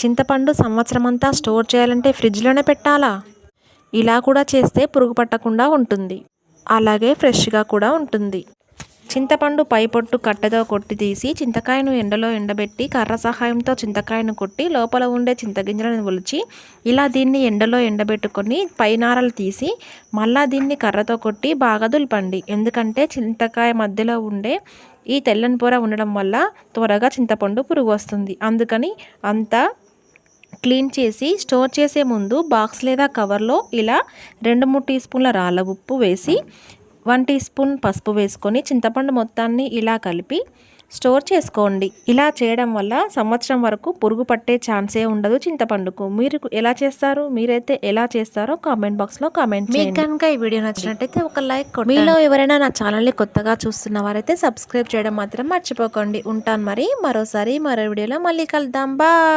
చింతపండు సంవత్సరమంతా స్టోర్ చేయాలంటే ఫ్రిడ్జ్లోనే పెట్టాలా? ఇలా కూడా చేస్తే పురుగు పట్టకుండా ఉంటుంది, అలాగే ఫ్రెష్గా కూడా ఉంటుంది. చింతపండు పై పొట్టు కట్టెతో కొట్టి తీసి చింతకాయను ఎండలో ఎండబెట్టి కర్ర సహాయంతో చింతకాయను కొట్టి లోపల ఉండే చింతగింజలను ఒలిచి ఇలా దీన్ని ఎండలో ఎండబెట్టుకొని పైనారలు తీసి మళ్ళా దీన్ని కర్రతో కొట్టి బాగా దులపండి. ఎందుకంటే చింతకాయ మధ్యలో ఉండే ఈ తెల్లని పొర ఉండడం వల్ల త్వరగా చింతపండు పురుగు వస్తుంది. అందుకని అంతా క్లీన్ చేసి స్టోర్ చేసే ముందు బాక్స్ లేదా కవర్లో ఇలా 2-3 టీ స్పూన్ల రాళ్ళ ఉప్పు వేసి 1 టీ స్పూన్ పసుపు వేసుకొని చింతపండు మొత్తాన్ని ఇలా కలిపి స్టోర్ చేసుకోండి. ఇలా చేయడం వల్ల సంవత్సరం వరకు పురుగు పట్టే ఛాన్సే ఉండదు చింతపండుకు. మీరు ఎలా చేస్తారు? మీరైతే ఎలా చేస్తారో కామెంట్ బాక్స్లో కామెంట్ చేయండి. మీకు కనుక ఈ వీడియో నచ్చినట్టయితే ఒక లైక్ కొట్టండి. మీలో ఎవరైనా నా ఛానల్ని కొత్తగా చూస్తున్న వారైతే సబ్స్క్రైబ్ చేయడం మాత్రం మర్చిపోకండి. ఉంటాను మరి, మరోసారి మరో వీడియోలో మళ్ళీ కలుద్దాం. బాయ్.